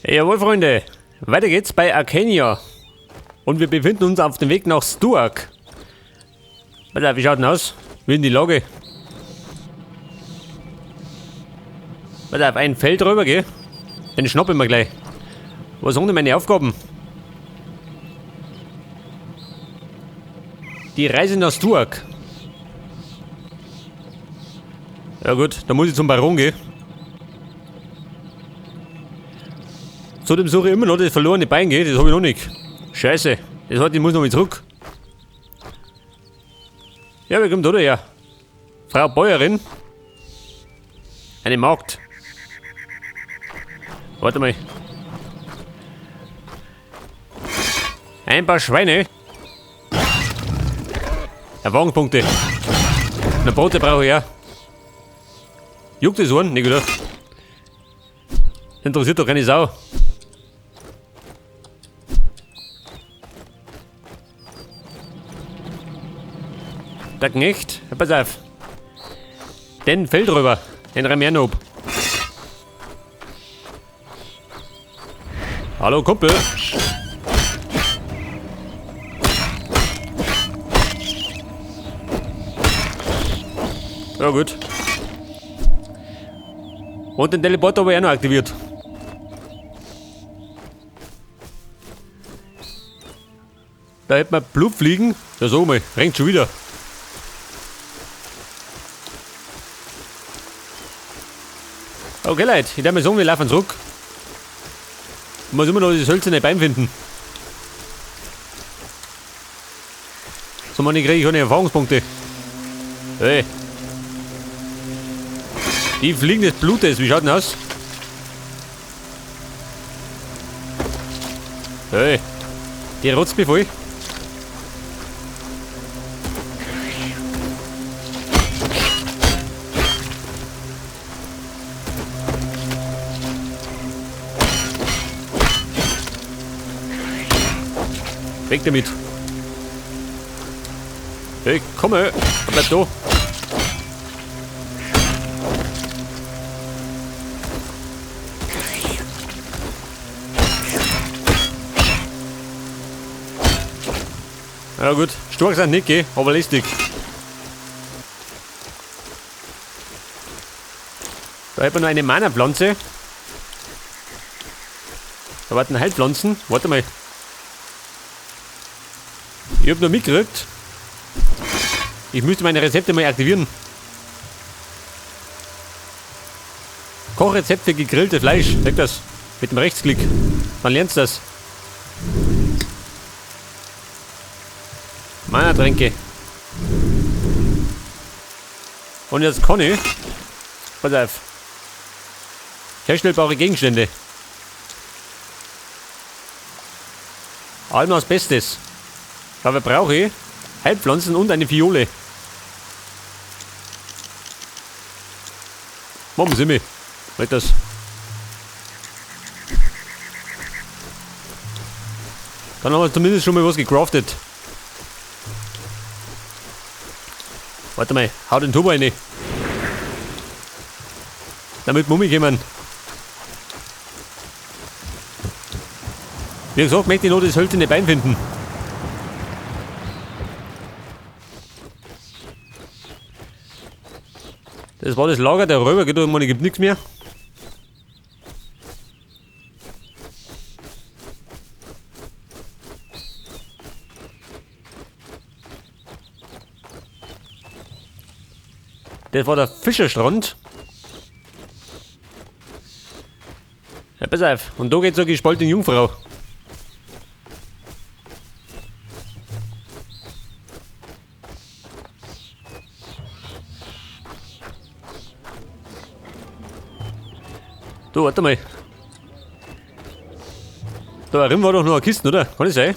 Jawohl, Freunde. Weiter geht's bei Arcania. Und wir befinden uns auf dem Weg nach Stuark. Warte, wie schaut denn aus? Wie in die Lage? Warte, auf ein Feld rüber, gell? Den schnappen wir gleich. Was sind denn meine Aufgaben? Die Reise nach Stuark. Ja gut, da muss ich zum Baron gehen. Zudem suche ich immer noch das verlorene Bein, gell? Das habe ich noch nicht. Scheiße, das heißt, ich muss noch mal zurück. Ja, wer kommt da her? Frau Bäuerin? Eine Magd. Warte mal. Ein paar Schweine. Erfahrungspunkte. Na, Brote brauche ich ja. Juckt das an? Nicht, oder? Interessiert doch keine Sau. Der Knecht, ja, pass auf. Den Feld rüber, den Remernop. Hallo Kumpel. Ja gut. Und den Teleporter habe ich auch noch aktiviert. Da hätten wir Blutfliegen. Ja, so mal, rennt schon wieder. Okay Leute, ich darf mal sagen, wir laufen zurück. Ich muss immer noch das hölzerne Bein finden. So, man, ich kriege keine Erfahrungspunkte. Hey. Die Fliegen des Blutes, wie schaut denn aus? Hey. Die rotzt mich voll. Weg damit. Hey, komm her. Bleib da. Ja gut, stark sind nicht, gell? Aber lästig. Da hat man noch eine Mana-Pflanze. Da warten Heilpflanzen. Warte mal. Ich hab noch mitgekriegt. Ich müsste meine Rezepte mal aktivieren. Kochrezept für gegrilltes Fleisch. Sag das. Mit dem Rechtsklick. Dann lernst du das. Mana-Tränke. Und jetzt kann ich. Pass auf. Herstellbare Gegenstände. Almas Bestes. Dafür brauche ich Heilpflanzen und eine Fiole. Machen Sie mich. Halt das. Dann haben wir zumindest schon mal was gecraftet. Warte mal, hau den Turbo rein. Damit muss ich jemand. Wie gesagt, möchte ich noch das hölzerne Bein finden. Das war das Lager der Räuber, geht da gibt nichts mehr. Das war der Fischerstrand. Ja, pass auf. Und da geht so eine gespaltene Jungfrau. Du, warte mal. Da drin war doch noch eine Kiste, oder? Kann das sein?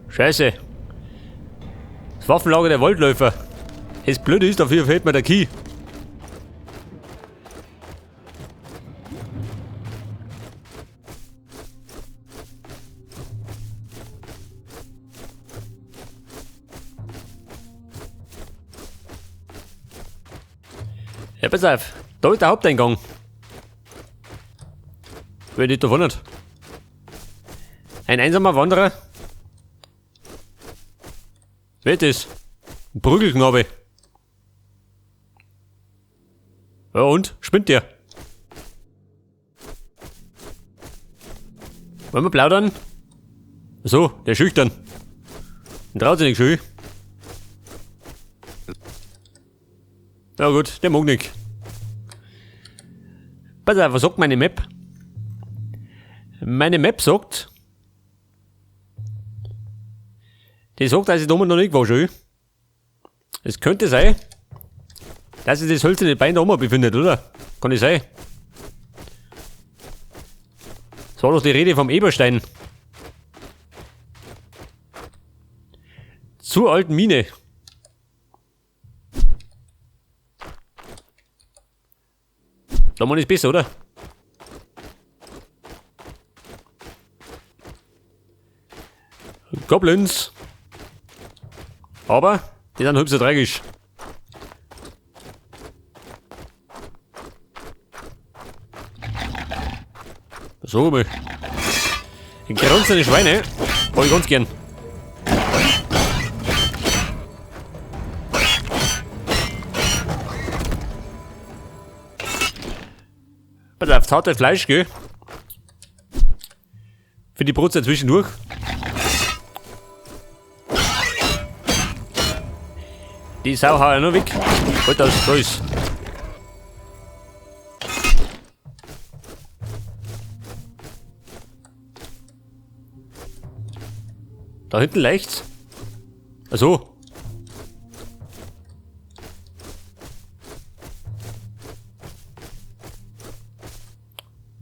Scheiße. Das Waffenlager der Waldläufer. Das Blöde ist, dafür fehlt mir der Key. Ja, pass auf. Da ist der Haupteingang. Wer nicht davon hat. Ein einsamer Wanderer. Wer ist das? Ein Prügelknabe. Ja und? Spinnt der? Wollen wir plaudern? So, der ist schüchtern. Den traut sich nicht schön. Ja gut, der mag nicht. Pass auf, was sagt meine Map? Meine Map sagt... Die sagt, dass ich da oben noch nicht war schön. Es könnte sein, dass sich das hölzerne Bein da oben befindet, oder? Kann nicht sein. Das war doch die Rede vom Eberstein. Zur alten Mine. Da man ist besser, oder? Goblins. Aber die sind halb so tragisch. So mal. Gerunzene Schweine. Hab ich ganz gern. Pass auf, zartes Fleisch, gell? Für die Brotzeit zwischendurch. Die Sau hau ja noch weg. Halt das, da ist. Da hinten leicht. Ach so.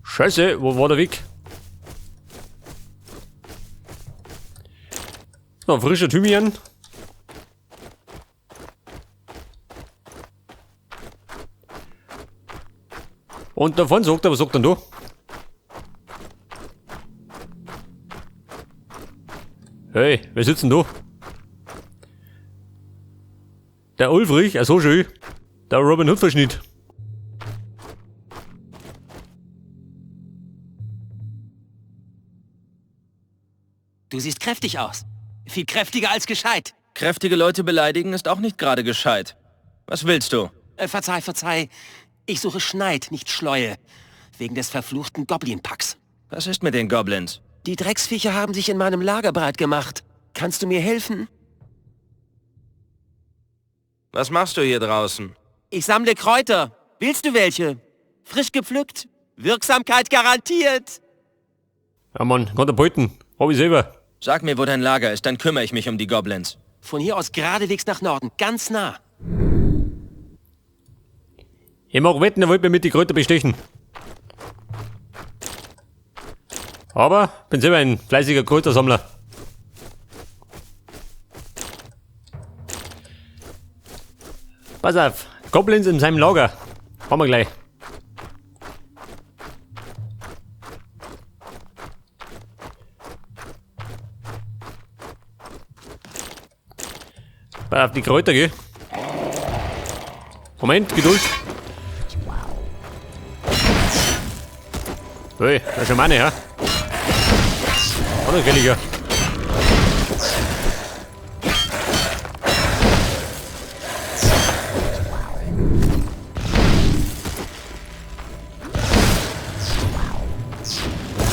Scheiße, wo war der Weg? Noch ein frischer Thymian. Und davon sagt er, was sagt er denn da? Hey, wer sitzt denn da? Der Ulfrich, so schön. Der Robin Hood Verschnitt. Du siehst kräftig aus. Viel kräftiger als gescheit. Kräftige Leute beleidigen ist auch nicht gerade gescheit. Was willst du? Verzeih. Ich suche Schneid, nicht Schleue. Wegen des verfluchten Goblin-Packs. Was ist mit den Goblins? Die Drecksviecher haben sich in meinem Lager breit gemacht. Kannst du mir helfen? Was machst du hier draußen? Ich sammle Kräuter. Willst du welche? Frisch gepflückt. Wirksamkeit garantiert. Ja Mann, kann der beuten. Hab ich selber. Sag mir, wo dein Lager ist, dann kümmere ich mich um die Goblins. Von hier aus geradewegs nach Norden, ganz nah. Ich mag wetten, er wollte mir mit die Kräuter bestechen. Aber bin selber ein fleißiger Kräutersammler. Pass auf, Goblins in seinem Lager. Haben wir gleich. Pass auf die Kräuter, gell? Moment, Geduld. Hey, das ist ja meine, ja? Unerkelliger.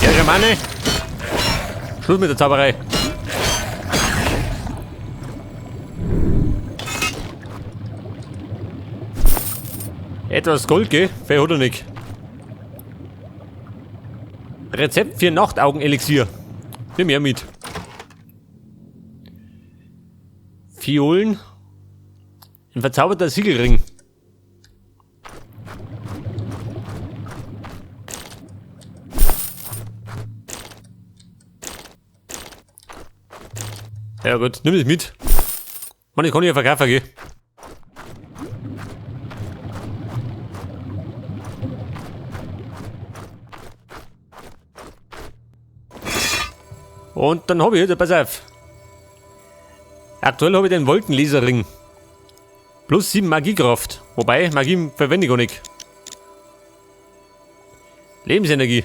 Ja, Schamane. Schluss mit der Zauberei. Etwas Gold, gell? Wer hat er nicht? Rezept für Nachtaugen-Elixier. Nimm her mit. Fiolen. Ein verzauberter Siegelring. Ja gut, nimm das mit. Mann, ich kann ja verkaufen, gell? Und dann habe ich, pass auf. Aktuell habe ich den Wolkenlaserring. Plus 7 Magiekraft. Wobei, Magie verwende ich gar nicht. Lebensenergie.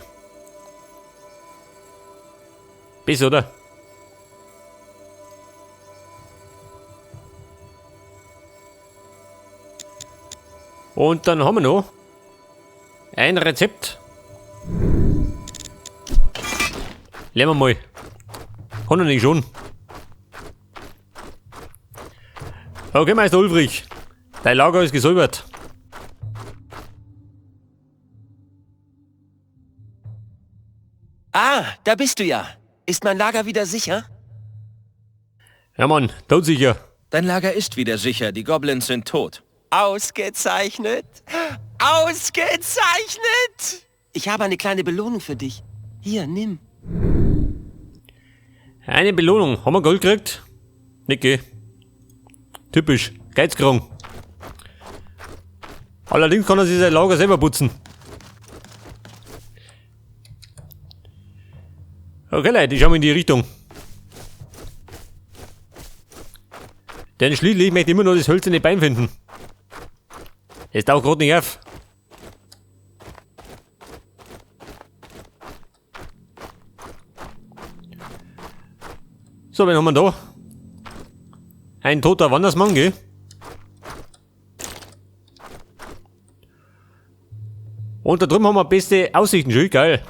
Bis, oder? Und dann haben wir noch ein Rezept. Lernen wir mal. Kann er nicht schon. Okay, Meister Ulfrich. Dein Lager ist gesäubert. Ah, da bist du ja. Ist mein Lager wieder sicher? Ja, Mann, todsicher. Dein Lager ist wieder sicher, die Goblins sind tot. Ausgezeichnet. Ausgezeichnet! Ich habe eine kleine Belohnung für dich. Hier, nimm. Eine Belohnung. Haben wir Gold gekriegt? Nicke. Typisch. Geizkrank. Allerdings kann er sich sein Lager selber putzen. Okay, Leute, ich schau mal in die Richtung. Denn schließlich möchte ich immer noch das hölzerne Bein finden. Es taucht gerade nicht auf. So, wen haben wir da? Ein toter Wandersmann, gell? Und da drüben haben wir beste Aussichten, schön geil.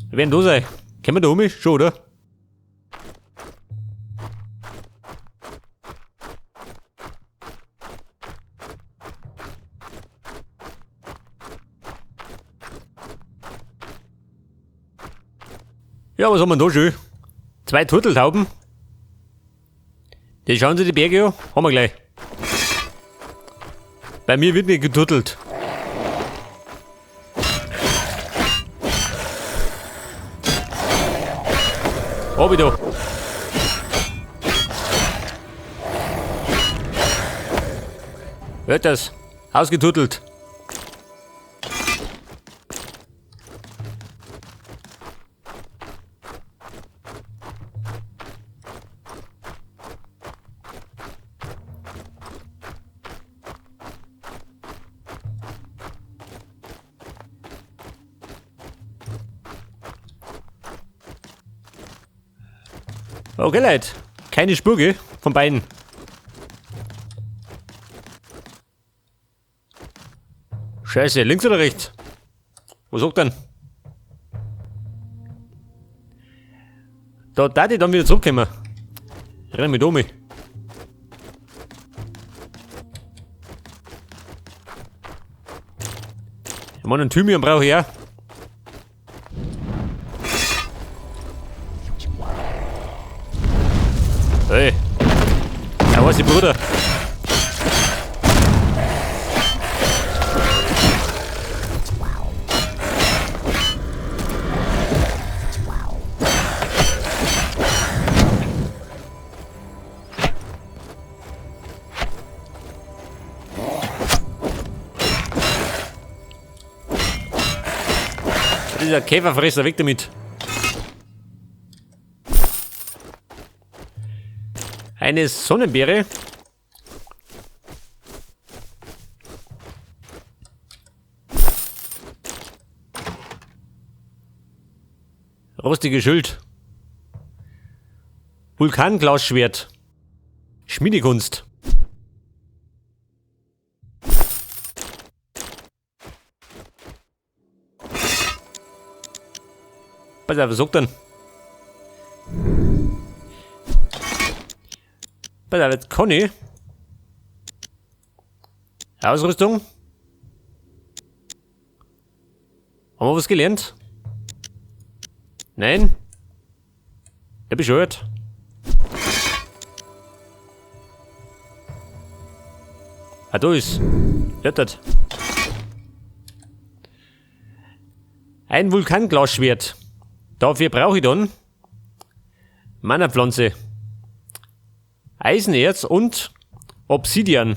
Wir werden da sein. Können wir da um? Schon, oder? Ja, was haben wir da schön? 2 Turteltauben. Die schauen Sie die Berge an. Haben wir gleich. Bei mir wird nicht geturtelt. Hab ich da. Hört das? Ausgeturtelt. Okay, Leute. Keine Spur, gell? Von beiden. Scheiße, links oder rechts? Wo sagt denn? Da darf ich dann wieder zurückkommen. Renn mit um. Ich meine, einen Thymian brauche ich auch. Hey. Ja, was ist, Bruder? Dieser Käferfresser, weg damit. Eine Sonnenbeere. Rostige Schild. Vulkanglasschwert. Schmiedekunst. Pass auf, was sagt denn? Pass auf, jetzt kann ich. Ausrüstung. Haben wir was gelernt? Nein? Der bescheuert. Ah, da ist. Rettet. Ein Vulkanglasschwert. Dafür brauche ich dann Mana-Pflanze, Eisenerz und Obsidian.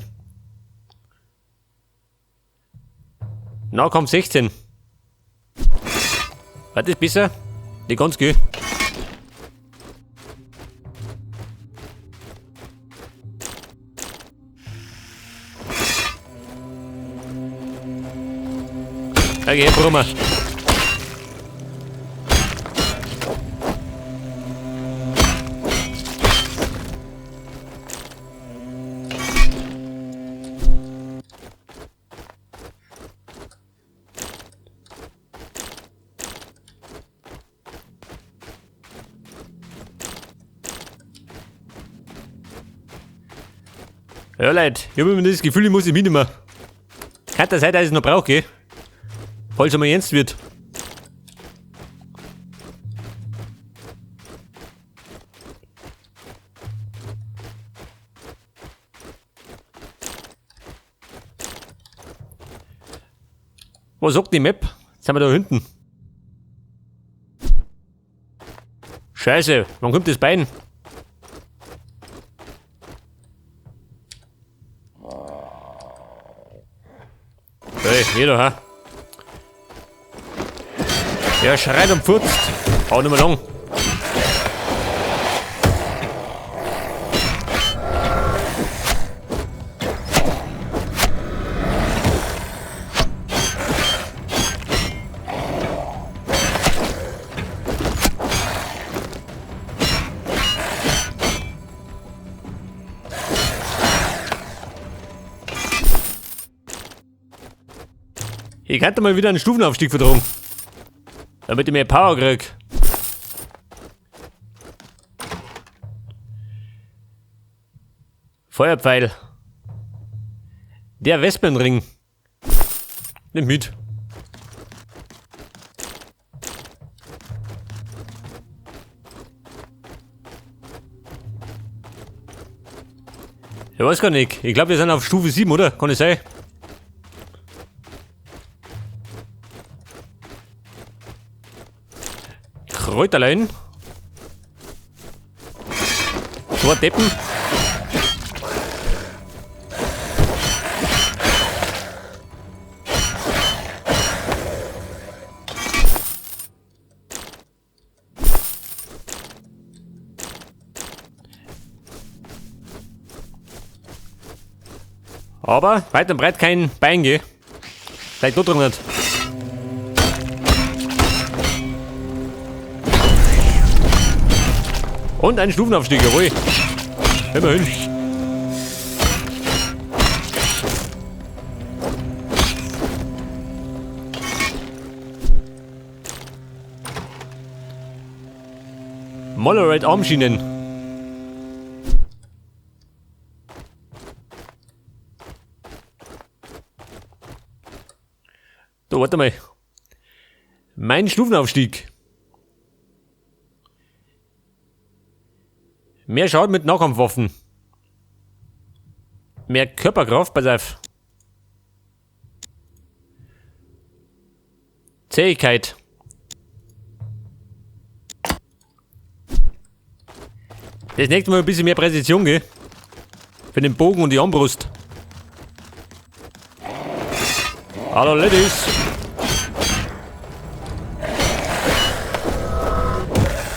Nahkampf 16. War das besser? Nicht ganz gut. Okay, Brummer. Ja, Leute, ich habe immer das Gefühl, ich muss ihn mitnehmen. Kann das sein, dass ich es noch brauche, gell? Falls er mal ernst wird. Was sagt die Map? Jetzt sind wir da hinten. Scheiße, wann kommt das Bein? Hey, jeder, ha? Der schreit und pfurzt. Hau nicht mehr lang. Ich könnte mal wieder einen Stufenaufstieg vertragen. Damit ich mehr Power krieg. Feuerpfeil. Der Wespenring. Nimm mit. Ich weiß gar nicht. Ich glaube, wir sind auf Stufe 7, oder? Kann es sein? Kräuterlein. Zwei Deppen. Aber weit und breit kein Bein, gell? Vielleicht dort drin nicht. Und ein Stufenaufstieg, jawohl. Immerhin. Mollorite Armschienen. So, warte mal. Mein Stufenaufstieg. Mehr Schaden mit Nahkampfwaffen. Mehr Körperkraft, pass auf. Zähigkeit. Das nächste Mal ein bisschen mehr Präzision, gell? Für den Bogen und die Armbrust. Hallo Ladies.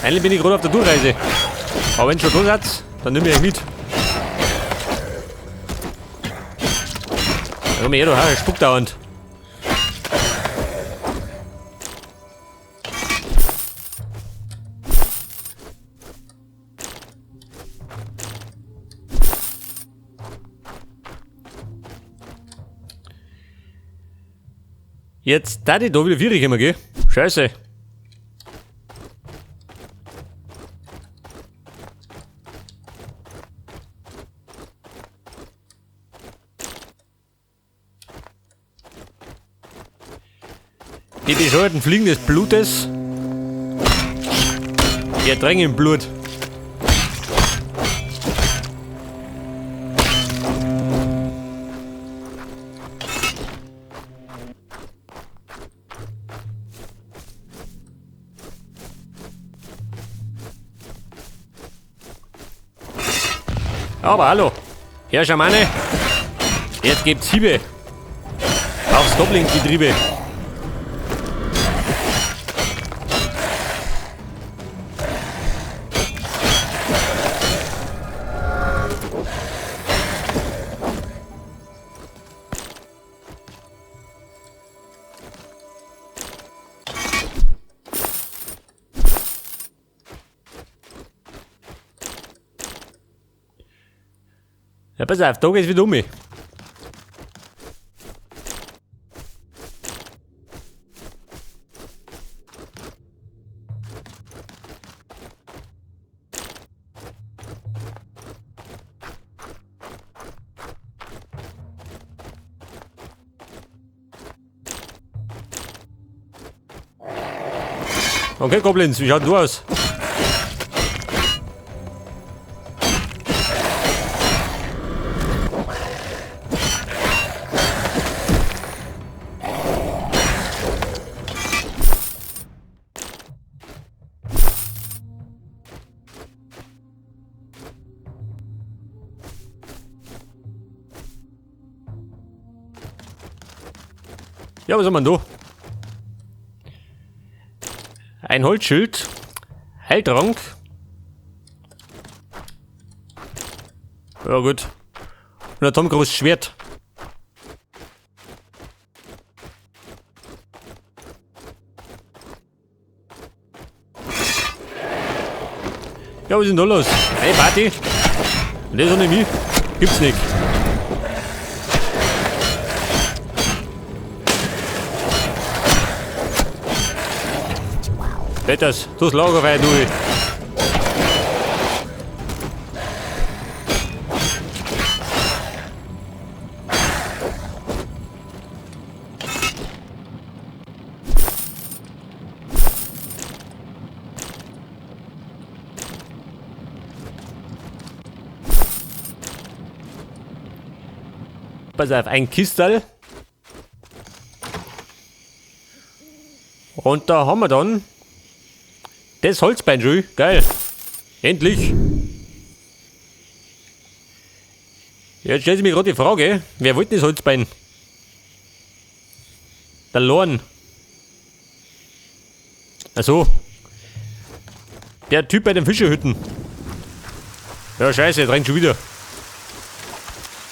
Eigentlich bin ich gerade auf der Durchreise. Aber wenn schon da seid, dann nimm ich euch mit. Da komm ich doch her, spuckt dauernd. Jetzt da die da wieder 4 immer, gell? Scheiße. Die bescheuerten Fliegen des Blutes. Die ertränken im Blut. Aber hallo, Herr Schamane, jetzt gibt's Hiebe aufs Goblin-Getriebe. Ja, pass auf, da geht's wieder um mich. Okay, Goblins, wie schaut du aus? Ja, was haben wir denn da? Ein Holzschild. Heiltrank. Ja gut. Und ein Tomgroßes Schwert. Ja, was ist denn da los? Eine Party? Und das ohne mich? Gibt's nicht. Das durchs Lagerfeuer durch. Pass auf, ein Kistel. Und da haben wir dann das Holzbein schon. Geil. Endlich. Jetzt stellt sich mir gerade die Frage, wer wollte das Holzbein? Der Lorn. Achso. Der Typ bei den Fischerhütten. Ja, scheiße, er drängt schon wieder.